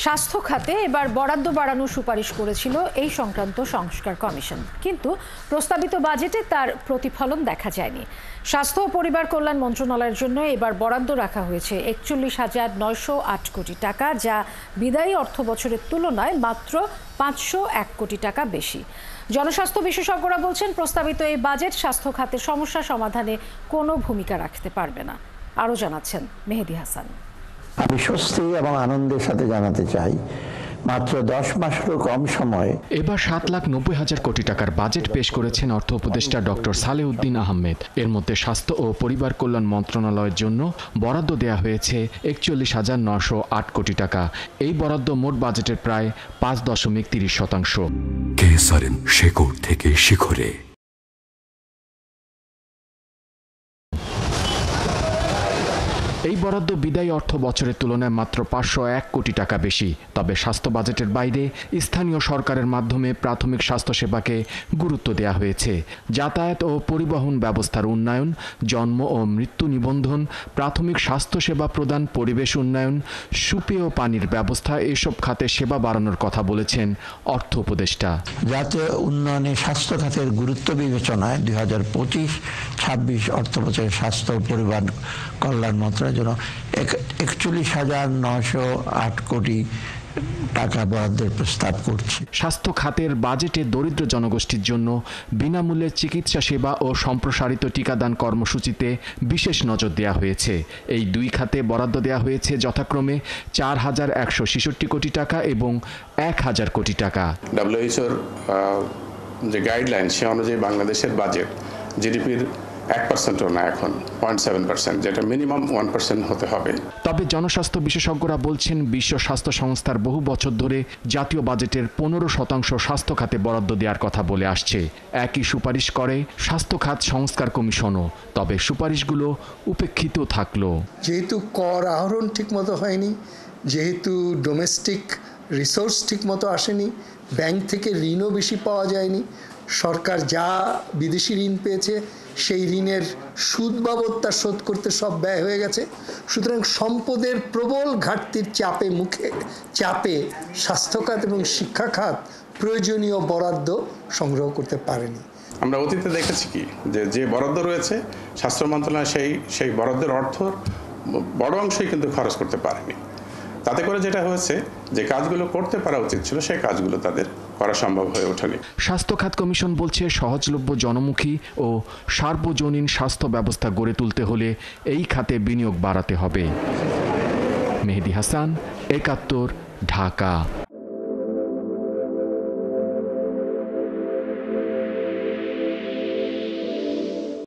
স্বাস্থ্য খাতে এবার বরাদ্দ বাড়ানোর সুপারিশ করেছিল এই সংক্রান্ত সংস্কার কমিশন, কিন্তু প্রস্তাবিত বাজেটে তার প্রতিফলন দেখা যায়নি। স্বাস্থ্য ও পরিবার কল্যাণ মন্ত্রণালয়ের জন্য এবার বরাদ্দ রাখা হয়েছে ৪১,৯০৮ কোটি টাকা, যা বিদায়ী অর্থ বছরের তুলনায় মাত্র ৫০১ কোটি টাকা বেশি। জনস্বাস্থ্য বিশেষজ্ঞরা বলছেন, প্রস্তাবিত এই বাজেট স্বাস্থ্য খাতের সমস্যা সমাধানে কোনো ভূমিকা রাখতে পারবে না। আরও জানাচ্ছেন মেহেদী হাসান। আমি স্বস্তি এবং আনন্দের সাথে জানাতে চাই, মাত্র 10 মাসেরও কম সময়ে এবার ৭,৯০,০০০ কোটি টাকার বাজেট পেশ করেছেন অর্থ উপদেষ্টা ডক্টর সালেউদ্দিন আহমেদ। এর মধ্যে স্বাস্থ্য ও পরিবার কল্যাণ মন্ত্রণালয়ের জন্য বরাদ্দ দেয়া হয়েছে ৪১,৯০৮ কোটি টাকা। এই বরাদ্দ মোট বাজেটের প্রায় ৫.৩০%। কেএসআরএম শেকড় থেকে শিখরে। এই বরাদ্দ বিদায়ী অর্থ বছরের তুলনায় মাত্র ৫০১ কোটি টাকা বেশি। তবে স্বাস্থ্য বাজেটের বাইরে স্থানীয় সরকারের মাধ্যমে প্রাথমিক স্বাস্থ্যসেবাকে গুরুত্ব দেওয়া হয়েছে। যাতায়াত ও পরিবহন ব্যবস্থার উন্নয়ন, জন্ম ও মৃত্যু নিবন্ধন, প্রাথমিক স্বাস্থ্যসেবা প্রদান, পরিবেশ উন্নয়ন, সুপেয় পানির ব্যবস্থা, এসব খাতে সেবা বাড়ানোর কথা বলেছেন অর্থ উপদেষ্টা। জাতীয় উন্নয়নে স্বাস্থ্য খাতের গুরুত্ব বিবেচনায় 2025-26 অর্থ বছরে স্বাস্থ্য ও পরিবার কল্যাণ মন্ত্রণালয়ের জন্য ৪১,৯০৮ কোটি টাকা বরাদ্দের প্রস্তাব করছি। স্বাস্থ্য খাতের বাজেটে দরিদ্র জনগোষ্ঠীর জন্য বিনামূল্যে চিকিৎসা সেবা ও সম্প্রসারিত টিকাদান কর্মসূচিতে বিশেষ নজর দেওয়া হয়েছে। এই দুই খাতে বরাদ্দ দেওয়া হয়েছে যথাক্রমে ৪,১৬৬ কোটি টাকা এবং ১,০০০ কোটি টাকা। WHO যে গাইডলাইন, সে অনুযায়ী বাংলাদেশের বাজেট জিডিপির 1%ও না, এখন 0.7%, যেটা মিনিমাম 1% হতে হবে। তবে জনস্বাস্থ্য বিশেষজ্ঞরা বলছেন, বিশ্ব স্বাস্থ্য সংস্থার বহু বছর ধরে জাতীয় বাজেটের 15% স্বাস্থ্য খাতে বরাদ্দ দেওয়ার কথা বলে আসছে। একই সুপারিশ করে স্বাস্থ্য খাত সংস্কার কমিশনও। তবে সুপারিশগুলো উপেক্ষিত থাকলো। যেহেতু কর আহরণ ঠিকমতো হয়নি, যেহেতু ডোমেস্টিক রিসোর্স ঠিকমতো আসেনি, ব্যাংক থেকে ঋণও বেশি পাওয়া যায়নি, সরকার যা বিদেশি ঋণ পেয়েছে সেই ঋণের সুদ বাবদ তা শোধ করতে সব ব্যয় হয়ে গেছে। সুতরাং সম্পদের প্রবল ঘাটতির চাপে স্বাস্থ্য খাত এবং শিক্ষা খাত প্রয়োজনীয় বরাদ্দ সংগ্রহ করতে পারেনি। আমরা অতীতে দেখেছি কি, যে বরাদ্দ রয়েছে স্বাস্থ্য মন্ত্রণালয় সেই বরাদ্দের অর্থ বড় অংশই কিন্তু খরচ করতে পারেনি। তাতে করে যেটা হয়েছে, যে কাজগুলো করতে পারা উচিত ছিল সেই কাজগুলো তাদের করা সম্ভব হয়ে ওঠেনি। স্বাস্থ্য খাত কমিশন বলছে, সহজলভ্য, জনমুখী ও সার্বজনীন স্বাস্থ্য ব্যবস্থা গড়ে তুলতে হলে এই খাতে বিনিয়োগ বাড়াতে হবে। মেহেদী হাসান, ৭১, ঢাকা।